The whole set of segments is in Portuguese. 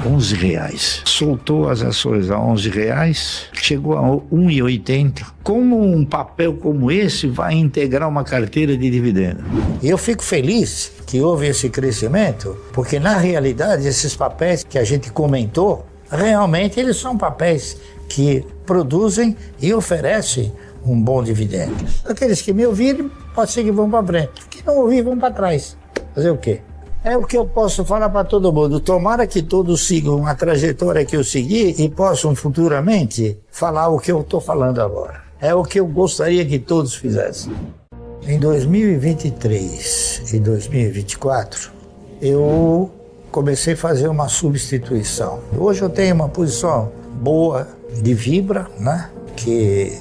R$11. Soltou as ações a R$11, chegou a R$1,80. Como um papel como esse vai integrar uma carteira de dividendo? E eu fico feliz que houve esse crescimento, porque na realidade esses papéis que a gente comentou, realmente eles são papéis que produzem e oferecem um bom dividendo. Aqueles que me ouvirem, pode ser que vão para frente. Que não ouvir, vão para trás. Fazer o quê? É o que eu posso falar para todo mundo. Tomara que todos sigam a trajetória que eu segui e possam futuramente falar o que eu estou falando agora. É o que eu gostaria que todos fizessem. Em 2023 e 2024, eu comecei a fazer uma substituição. Hoje eu tenho uma posição boa de Vibra, né? Que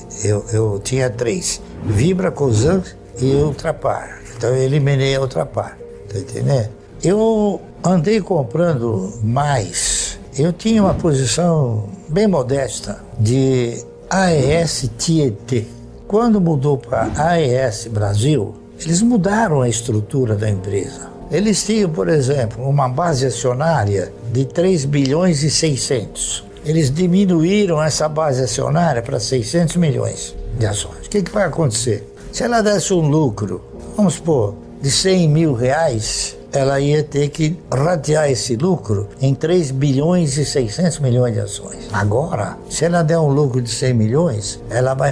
eu tinha 3. Vibra, Cosan e Ultrapar. Então eu eliminei a Ultrapar. Tá entendendo? Eu andei comprando mais. Eu tinha uma posição bem modesta de AES Tietê. Quando mudou para AES Brasil, eles mudaram a estrutura da empresa. Eles tinham, por exemplo, uma base acionária de 3 bilhões e 600. Eles diminuíram essa base acionária para 600 milhões de ações. O que vai acontecer? Se ela desse um lucro, vamos supor, de 100 mil reais, ela ia ter que ratear esse lucro em 3 bilhões e 600 milhões de ações. Agora, se ela der um lucro de 100 milhões, ela vai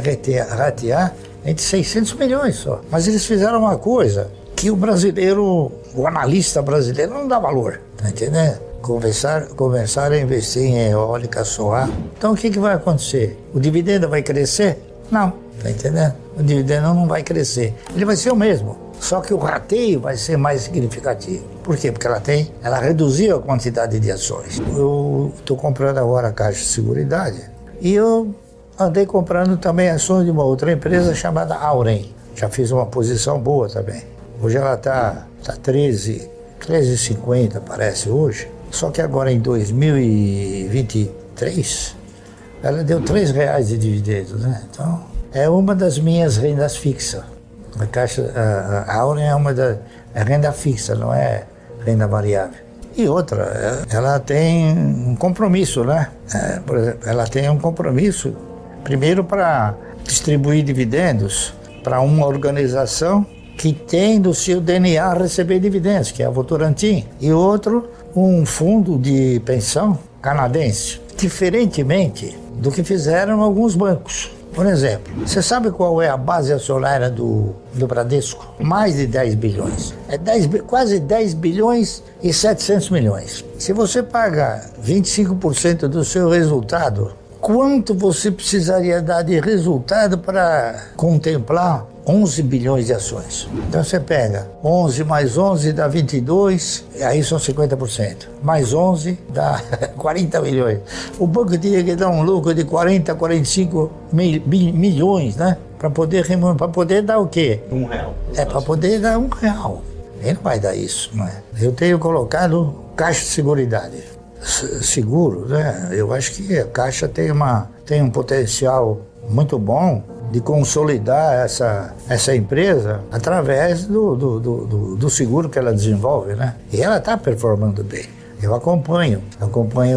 ratear entre 600 milhões só. Mas eles fizeram uma coisa que o brasileiro, o analista brasileiro não dá valor, tá entendendo? Começar a investir em eólica solar. Então o que vai acontecer? O dividendo vai crescer? Não, tá entendendo? O dividendo não vai crescer. Ele vai ser o mesmo. Só que o rateio vai ser mais significativo. Por quê? Porque ela reduziu a quantidade de ações. Eu estou comprando agora a Caixa de Seguridade e eu andei comprando também ações de uma outra empresa chamada Auren. Já fiz uma posição boa também. Hoje ela está 13,50 parece hoje. Só que agora em 2023 ela deu R$3 de dividendos, né? Então é uma das minhas rendas fixas. A Auren é uma da renda fixa, não é renda variável. E outra, ela tem um compromisso, né? Por exemplo, ela tem um compromisso, primeiro para distribuir dividendos para uma organização que tem no seu DNA receber dividendos, que é a Votorantim. E outro, um fundo de pensão canadense, diferentemente do que fizeram alguns bancos. Por exemplo, você sabe qual é a base acionária do Bradesco? Mais de 10 bilhões. Quase 10 bilhões e 700 milhões. Se você paga 25% do seu resultado, quanto você precisaria dar de resultado para contemplar 11 bilhões de ações? Então você pega 11 mais 11 dá 22, e aí são 50%. Mais 11 dá 40 milhões. O banco tinha que dar um lucro de 40, 45 milhões, né? Para poder dar o quê? R$1. Para poder dar R$1. Ele não vai dar isso, não é? Eu tenho colocado Caixa de Seguridade. Seguro, né? Eu acho que a Caixa tem um potencial muito bom de consolidar essa empresa através do seguro que ela desenvolve, né? E ela está performando bem. Eu acompanho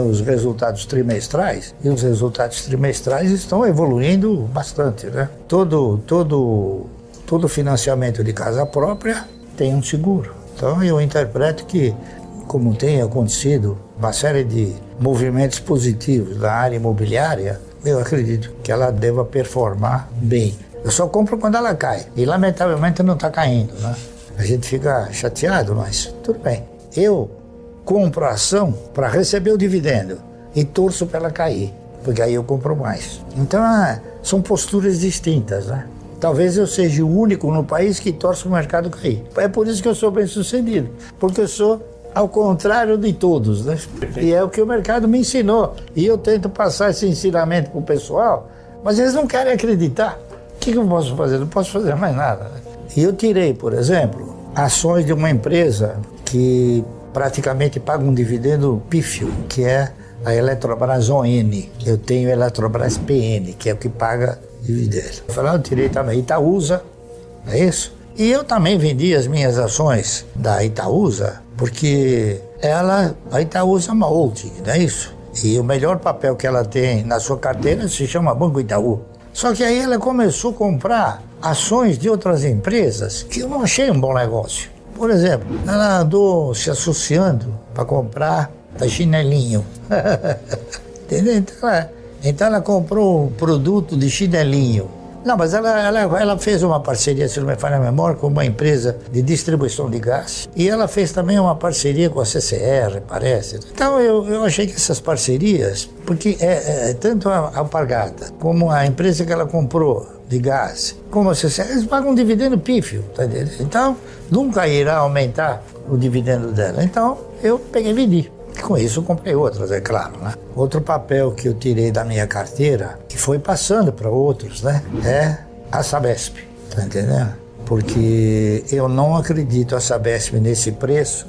os resultados trimestrais e os resultados trimestrais estão evoluindo bastante, né? Todo financiamento de casa própria tem um seguro. Então eu interpreto que, como tem acontecido uma série de movimentos positivos na área imobiliária, eu acredito que ela deva performar bem. Eu só compro quando ela cai. E lamentavelmente não está caindo, né? A gente fica chateado, mas tudo bem. Eu compro a ação para receber o dividendo e torço para ela cair, porque aí eu compro mais. Então são posturas distintas, né? Talvez eu seja o único no país que torce o mercado cair. É por isso que eu sou bem sucedido, porque eu sou ao contrário de todos, né? E é o que o mercado me ensinou. E eu tento passar esse ensinamento para o pessoal, mas eles não querem acreditar. O que eu posso fazer? Não posso fazer mais nada, né? E eu tirei, por exemplo, ações de uma empresa que praticamente paga um dividendo pífio, que é a Eletrobras ON. Eu tenho Eletrobras PN, que é o que paga dividendo. Eu tirei também Itaúsa, é isso? E eu também vendi as minhas ações da Itaúsa, porque a Itaúsa é uma holding, não é isso? E o melhor papel que ela tem na sua carteira se chama Banco Itaú. Só que aí ela começou a comprar ações de outras empresas que eu não achei um bom negócio. Por exemplo, ela andou se associando para comprar chinelinho. Entendeu? Então ela comprou um produto de chinelinho. Não, mas ela fez uma parceria, se não me falha a memória, com uma empresa de distribuição de gás. E ela fez também uma parceria com a CCR, parece. Então eu achei que essas parcerias, porque tanto a Alpargata como a empresa que ela comprou de gás, como a CCR, eles pagam um dividendo pífio, tá entendendo? Então nunca irá aumentar o dividendo dela. Então eu peguei e vendi. Com isso eu comprei outras, é claro, né? Outro papel que eu tirei da minha carteira, que foi passando para outros, né? É a Sabesp, tá entendendo? Porque eu não acredito a Sabesp nesse preço,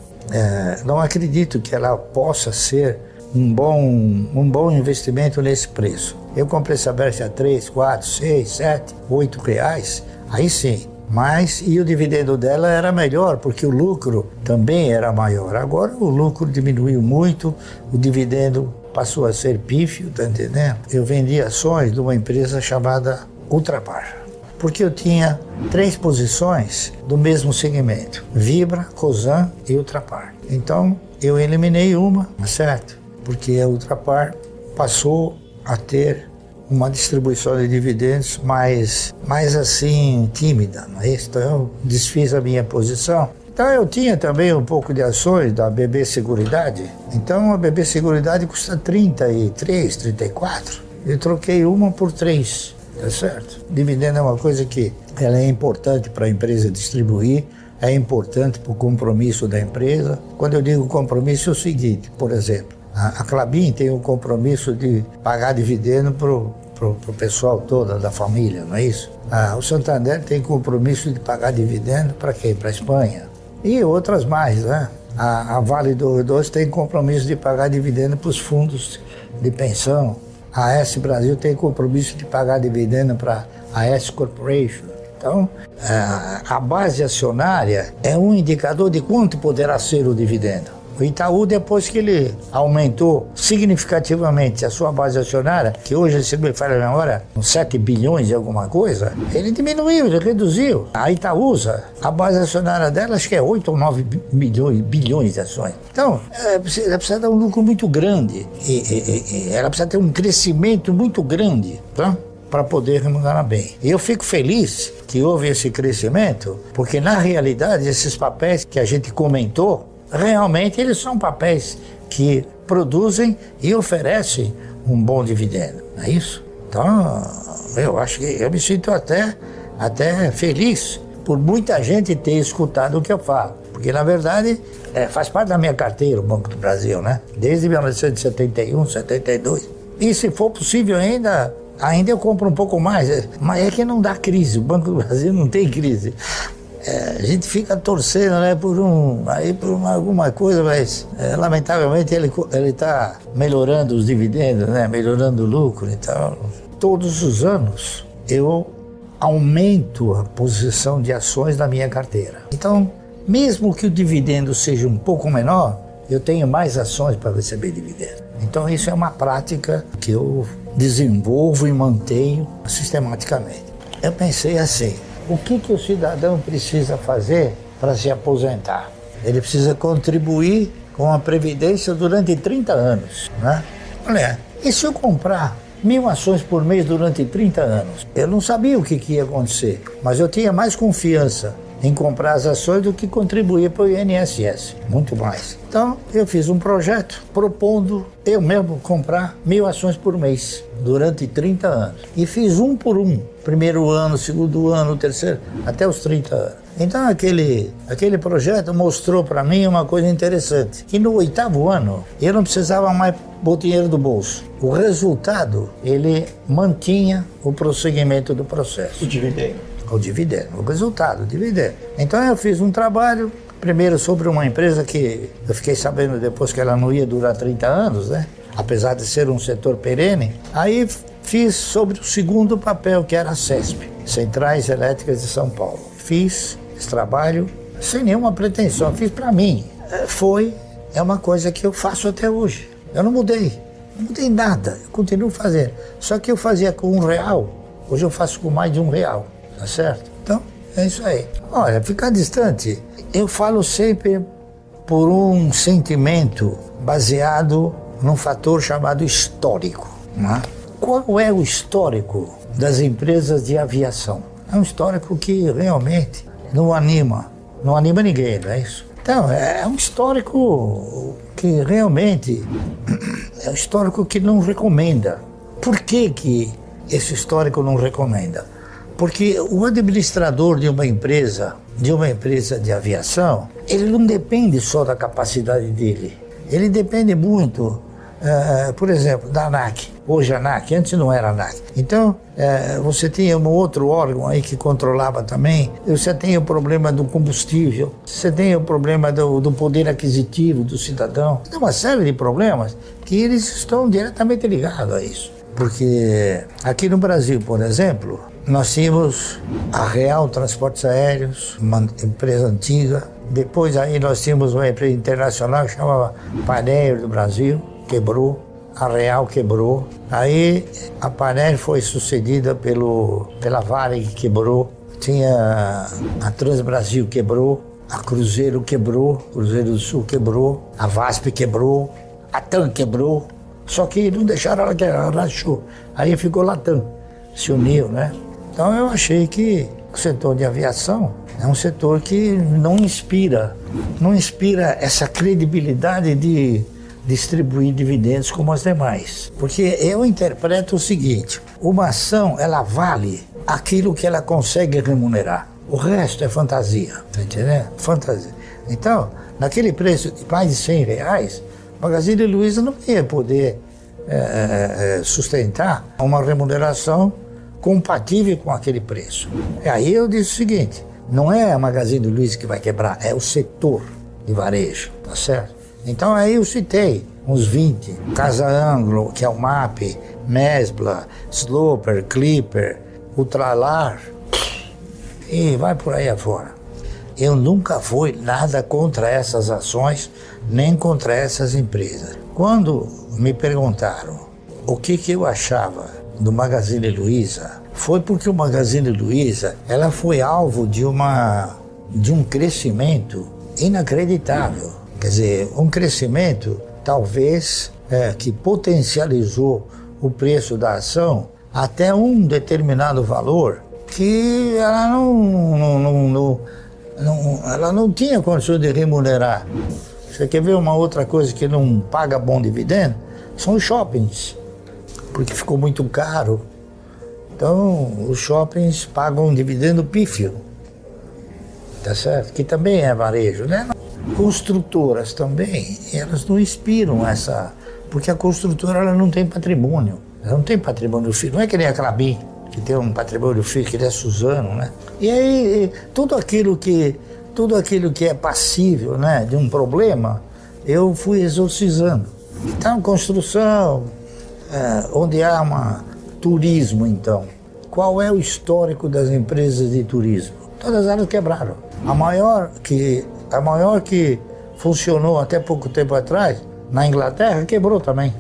não acredito que ela possa ser um bom investimento nesse preço. Eu comprei Sabesp a 3, 4, 6, 7, 8 reais, aí sim. Mas, e o dividendo dela era melhor, porque o lucro também era maior. Agora o lucro diminuiu muito, o dividendo passou a ser pífio, tá entendendo? Eu vendi ações de uma empresa chamada Ultrapar, porque eu tinha 3 posições do mesmo segmento: Vibra, Cosan e Ultrapar. Então eu eliminei uma, certo? Porque a Ultrapar passou a ter uma distribuição de dividendos mais assim, tímida, não é isso? Então eu desfiz a minha posição. Então eu tinha também um pouco de ações da BB Seguridade. Então a BB Seguridade custa 33, 34. Eu troquei uma por 3, tá certo? Dividendo é uma coisa que ela é importante para a empresa distribuir, é importante para o compromisso da empresa. Quando eu digo compromisso é o seguinte, por exemplo, a Klabin tem o compromisso de pagar dividendo pro pessoal todo da família, não é isso? O Santander tem compromisso de pagar dividendo para quem? Para a Espanha. E outras mais, né? A Vale do Rio Doce tem compromisso de pagar dividendo para os fundos de pensão. A S Brasil tem compromisso de pagar dividendo para a S Corporation. Então, a base acionária é um indicador de quanto poderá ser o dividendo. O Itaú, depois que ele aumentou significativamente a sua base acionária, que hoje, se me falha a memória, 7 bilhões e alguma coisa, ele diminuiu, ele reduziu. A Itaúsa, a base acionária dela, acho que é 8 ou 9 bilhões de ações. Então, ela precisa dar um lucro muito grande, e ela precisa ter um crescimento muito grande, tá? Para poder remunerar bem. E eu fico feliz que houve esse crescimento, porque na realidade esses papéis que a gente comentou, realmente eles são papéis que produzem e oferecem um bom dividendo, não é isso? Então, eu acho que eu me sinto até feliz por muita gente ter escutado o que eu falo, porque na verdade faz parte da minha carteira o Banco do Brasil, né? Desde 1971, 72. E se for possível ainda eu compro um pouco mais, mas é que não dá crise, o Banco do Brasil não tem crise. A gente fica torcendo, né, por alguma coisa, mas lamentavelmente ele está melhorando os dividendos, né, melhorando o lucro. Então, todos os anos eu aumento a posição de ações da minha carteira. Então, mesmo que o dividendo seja um pouco menor, eu tenho mais ações para receber dividendo. Então, isso é uma prática que eu desenvolvo e mantenho sistematicamente. Eu pensei assim: o que o cidadão precisa fazer para se aposentar? Ele precisa contribuir com a Previdência durante 30 anos, né? Olha, e se eu comprar 1.000 ações por mês durante 30 anos? Eu não sabia o que ia acontecer, mas eu tinha mais confiança em comprar as ações do que contribuir para o INSS, muito mais. Então, eu fiz um projeto propondo eu mesmo comprar 1.000 ações por mês durante 30 anos. E fiz um por um, primeiro ano, segundo ano, terceiro, até os 30 anos. Então, aquele projeto mostrou para mim uma coisa interessante, que no 8º ano eu não precisava mais pôr dinheiro do bolso. O resultado, ele mantinha o prosseguimento do processo. O dividendo. O dividendo, o resultado, o dividendo. Então eu fiz um trabalho, primeiro sobre uma empresa que eu fiquei sabendo depois que ela não ia durar 30 anos, né? Apesar de ser um setor perene. Aí fiz sobre o segundo papel, que era a CESP, Centrais Elétricas de São Paulo. Fiz esse trabalho sem nenhuma pretensão, fiz para mim. Foi é uma coisa que eu faço até hoje. Eu não mudei nada, eu continuo fazendo. Só que eu fazia com R$1, hoje eu faço com mais de R$1, tá certo? Então, é isso aí. Olha, ficar distante, eu falo sempre por um sentimento baseado num fator chamado histórico. Né? Qual é o histórico das empresas de aviação? É um histórico que realmente não anima ninguém, não é isso? Então, é um histórico que realmente é um histórico que não recomenda. Por que esse histórico não recomenda? Porque o administrador de uma empresa de aviação, ele não depende só da capacidade dele. Ele depende muito, por exemplo, da ANAC. Hoje a ANAC, antes não era a ANAC. Então, você tinha um outro órgão aí que controlava também. Você tem o problema do combustível, você tem o problema do poder aquisitivo do cidadão. Tem uma série de problemas que eles estão diretamente ligados a isso. Porque aqui no Brasil, por exemplo, nós tínhamos a Real Transportes Aéreos, uma empresa antiga. Depois aí nós tínhamos uma empresa internacional que chamava Panair do Brasil, quebrou. A Real quebrou. Aí a Panair foi sucedida pela Varig, que quebrou. Tinha a Transbrasil quebrou, a Cruzeiro quebrou, Cruzeiro do Sul quebrou, a VASP quebrou, a TAM quebrou. Só que não deixaram ela quebrar, ela rachou. Aí ficou Latam, se uniu, né? Então eu achei que o setor de aviação é um setor que não inspira essa credibilidade de distribuir dividendos como as demais. Porque eu interpreto o seguinte, uma ação, ela vale aquilo que ela consegue remunerar. O resto é fantasia, tá entendendo? Fantasia. Então, naquele preço de mais de R$100, Magazine Luiza não ia poder sustentar uma remuneração compatível com aquele preço. E aí eu disse o seguinte, não é a Magazine Luiza que vai quebrar, é o setor de varejo, tá certo? Então aí eu citei uns 20, Casa Anglo, que é o MAP, Mesbla, Sloper, Clipper, Ultralar, e vai por aí afora. Eu nunca fui nada contra essas ações, nem contra essas empresas. Quando me perguntaram o que eu achava do Magazine Luiza, foi porque o Magazine Luiza, ela foi alvo de um crescimento inacreditável. Quer dizer, um crescimento talvez que potencializou o preço da ação até um determinado valor que ela ela não tinha condições de remunerar. Você quer ver uma outra coisa que não paga bom dividendo? São os shoppings, porque ficou muito caro. Então, os shoppings pagam um dividendo pífio, tá certo? Que também é varejo, né? Construtoras também, elas não inspiram essa... Porque a construtora ela não tem patrimônio. Ela não tem patrimônio físico. Não é que nem a Klabin, que tem um patrimônio físico, que ele é Suzano, né? E aí, tudo aquilo que é passível, né, de um problema, eu fui exorcizando. Então, construção, onde há turismo, então. Qual é o histórico das empresas de turismo? Todas elas quebraram. A maior que funcionou até pouco tempo atrás, na Inglaterra, quebrou também.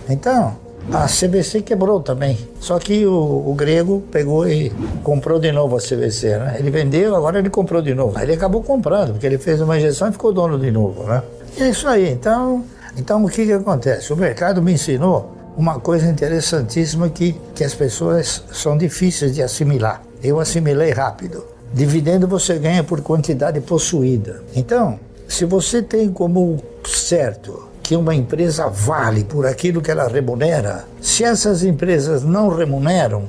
Então, a CVC quebrou também. Só que o grego pegou e comprou de novo a CVC, né? Ele vendeu, agora ele comprou de novo. Aí ele acabou comprando, porque ele fez uma injeção e ficou dono de novo, né? E é isso aí. Então o que acontece? O mercado me ensinou uma coisa interessantíssima que as pessoas são difíceis de assimilar. Eu assimilei rápido. Dividendo você ganha por quantidade possuída. Então, se você tem como certo que uma empresa vale por aquilo que ela remunera, se essas empresas não remuneram,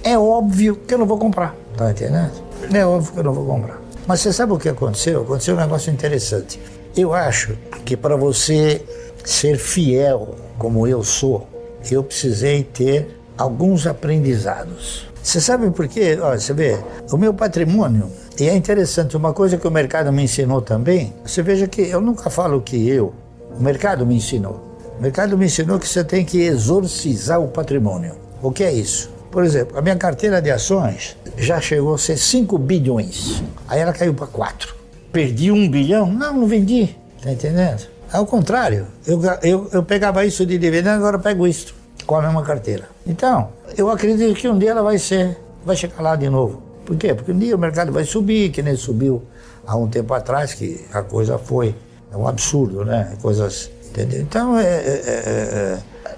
é óbvio que eu não vou comprar. Tá entendendo? É óbvio que eu não vou comprar. Mas você sabe o que aconteceu? Aconteceu um negócio interessante. Eu acho que para você ser fiel, como eu sou, eu precisei ter alguns aprendizados. Você sabe por quê? Olha, você vê, o meu patrimônio, e é interessante, uma coisa que o mercado me ensinou também, você veja que eu nunca falo que o mercado me ensinou. O mercado me ensinou que você tem que exorcizar o patrimônio. O que é isso? Por exemplo, a minha carteira de ações já chegou a ser 5 bilhões. Aí ela caiu para 4. Perdi 1 bilhão? Não vendi. Tá entendendo? Ao contrário, eu pegava isso de dividendo, agora eu pego isso com a mesma carteira. Então, eu acredito que um dia ela vai chegar lá de novo. Por quê? Porque um dia o mercado vai subir, que nem subiu há um tempo atrás, que a coisa foi um absurdo, né? Coisas, entendeu? Então,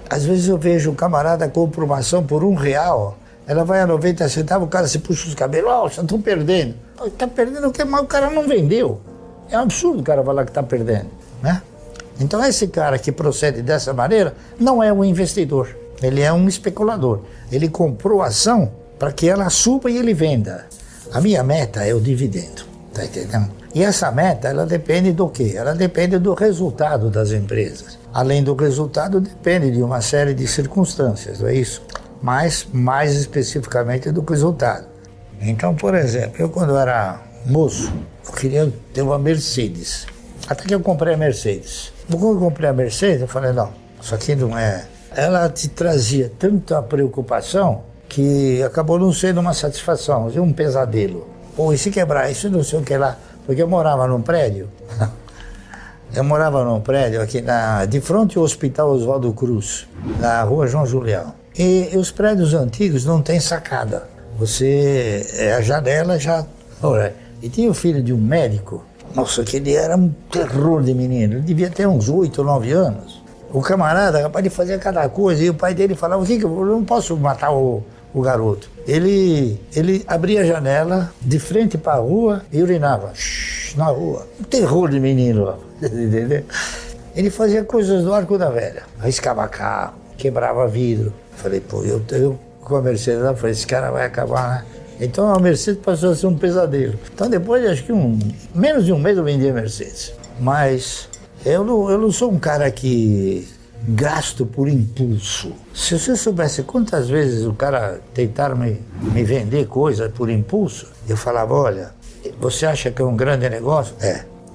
às vezes eu vejo o camarada compra uma ação por R$1, ela vai a 90 centavos, o cara se puxa os cabelos, ó, já estão perdendo. Está perdendo o que? Mas o cara não vendeu. É um absurdo o cara falar que está perdendo, né? Então esse cara que procede dessa maneira não é um investidor, ele é um especulador. Ele comprou a ação para que ela suba e ele venda. A minha meta é o dividendo, tá entendendo? E essa meta, ela depende do quê? Ela depende do resultado das empresas. Além do resultado, depende de uma série de circunstâncias, não é isso? Mas mais especificamente do resultado. Então, por exemplo, eu quando era moço, eu queria ter uma Mercedes. Até que eu comprei a Mercedes. Quando eu comprei a Mercedes, eu falei, não, isso aqui não é... Ela te trazia tanta preocupação que acabou não sendo uma satisfação, um pesadelo. Pô, e se quebrar isso, não sei o que lá. Porque eu morava num prédio. Eu morava num prédio aqui de frente ao Hospital Oswaldo Cruz, na rua João Julião. E os prédios antigos não tem sacada. A janela já... Olha, e tinha o filho de um médico. Nossa, que ele era um terror de menino. Ele devia ter uns 8 ou 9 anos. O camarada, capaz de fazer cada coisa. E o pai dele falava, eu não posso matar o garoto. Ele abria a janela de frente para a rua e urinava na rua. Um terror de menino, entendeu? Ele fazia coisas do arco da velha. Arriscava carro, quebrava vidro. Falei, pô, eu com a Mercedes lá, falei, esse cara vai acabar, né? Então a Mercedes passou a ser um pesadelo. Então depois, acho que menos de um mês eu vendi a Mercedes. Mas eu não sou um cara que gasto por impulso. Se você soubesse quantas vezes o cara tentaram me vender coisa por impulso, eu falava, olha, você acha que é um grande negócio?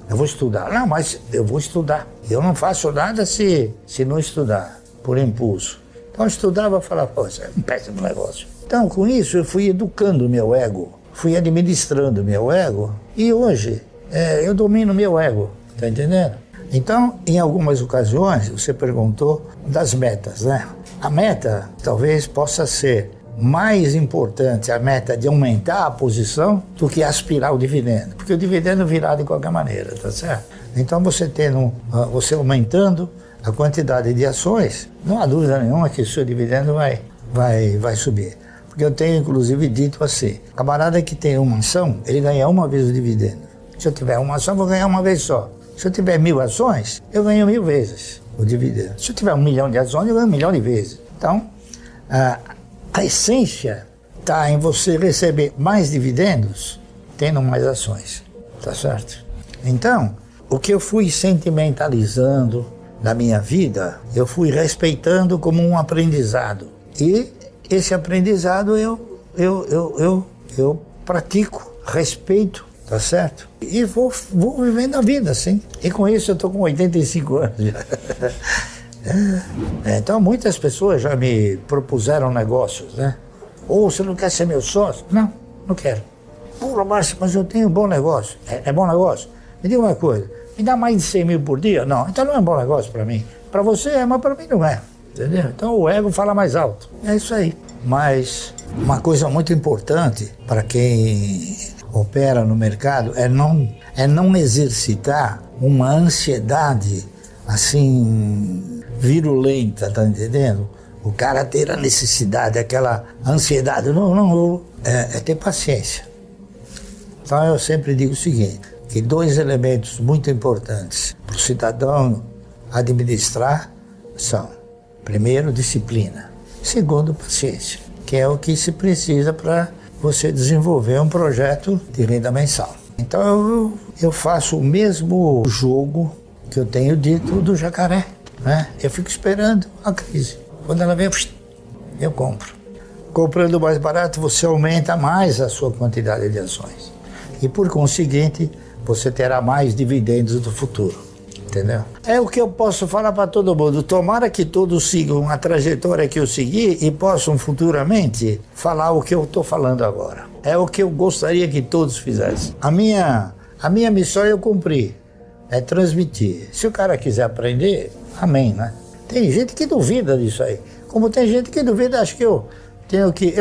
Eu vou estudar. Não, mas eu vou estudar. Eu não faço nada se não estudar, por impulso. Então eu estudava e falava, pô, isso é um péssimo negócio. Então, com isso, eu fui educando o meu ego, fui administrando o meu ego, e hoje eu domino o meu ego, tá entendendo? Então, em algumas ocasiões, você perguntou das metas, né? A meta talvez possa ser mais importante, a meta de aumentar a posição, do que aspirar o dividendo, porque o dividendo virá de qualquer maneira, tá certo? Então, você aumentando a quantidade de ações, não há dúvida nenhuma que o seu dividendo vai subir. Porque eu tenho, inclusive, dito assim, camarada que tem uma ação, ele ganha uma vez o dividendo. Se eu tiver uma ação, eu vou ganhar uma vez só. Se eu tiver 1000 ações, eu ganho 1000 vezes o dividendo. Se eu tiver 1 milhão de ações, eu ganho 1 milhão de vezes. Então, a essência está em você receber mais dividendos tendo mais ações, tá certo? Então, o que eu fui sentimentalizando na minha vida, eu fui respeitando como um aprendizado. E esse aprendizado eu pratico, respeito, tá certo? E vou vivendo a vida, assim. E com isso eu estou com 85 anos já. Então muitas pessoas já me propuseram negócios, né? Ou você não quer ser meu sócio? Não quero. Pô, Márcio, mas eu tenho um bom negócio. É bom negócio? Me diga uma coisa, me dá mais de 100 mil por dia? Não, então não é um bom negócio para mim. Para você é, mas para mim não é. Entendeu? Então o ego fala mais alto. É isso aí. Mas uma coisa muito importante para quem opera no mercado é não exercitar uma ansiedade assim virulenta, tá entendendo? O cara ter a necessidade, aquela ansiedade. É ter paciência. Então eu sempre digo o seguinte, que 2 elementos muito importantes para o cidadão administrar são: primeiro, disciplina. Segundo, paciência, que é o que se precisa para você desenvolver um projeto de renda mensal. Então eu faço o mesmo jogo que eu tenho dito do jacaré, né? Eu fico esperando a crise. Quando ela vem, eu compro. Comprando mais barato, você aumenta mais a sua quantidade de ações. E por conseguinte, você terá mais dividendos no futuro. Entendeu? É o que eu posso falar para todo mundo. Tomara que todos sigam a trajetória que eu segui e possam futuramente falar o que eu estou falando agora. É o que eu gostaria que todos fizessem. A minha missão eu cumpri. é transmitir. Se o cara quiser aprender, amém, né? Tem gente que duvida disso aí. Como tem gente que duvida, acho que eu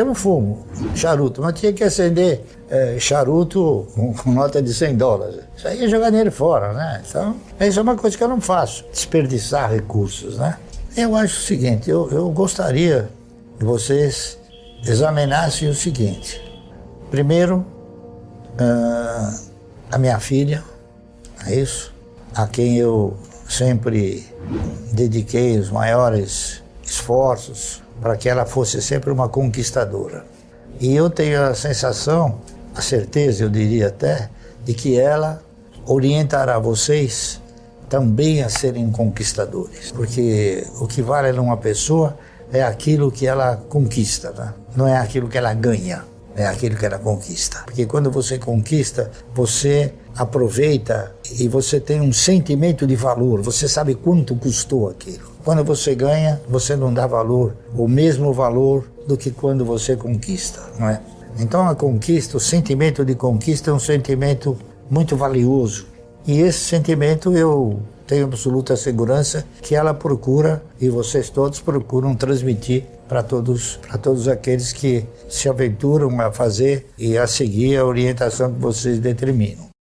não fumo charuto, mas tinha que acender charuto com nota de $100. Isso aí é jogar dinheiro fora, né? Então, isso é uma coisa que eu não faço, desperdiçar recursos, né? Eu acho o seguinte, eu gostaria que vocês examinassem o seguinte. Primeiro, a minha filha, é isso, a quem eu sempre dediquei os maiores esforços para que ela fosse sempre uma conquistadora. E eu tenho a sensação, a certeza, eu diria até, de que ela orientará vocês também a serem conquistadores. Porque o que vale numa pessoa é aquilo que ela conquista, né? Não é aquilo que ela ganha, é aquilo que ela conquista. Porque quando você conquista, você aproveita e você tem um sentimento de valor, você sabe quanto custou aquilo. Quando você ganha, você não dá valor, o mesmo valor do que quando você conquista, não é? Então a conquista, o sentimento de conquista é um sentimento muito valioso. E esse sentimento eu tenho absoluta segurança que ela procura e vocês todos procuram transmitir para todos aqueles que se aventuram a fazer e a seguir a orientação que vocês determinam.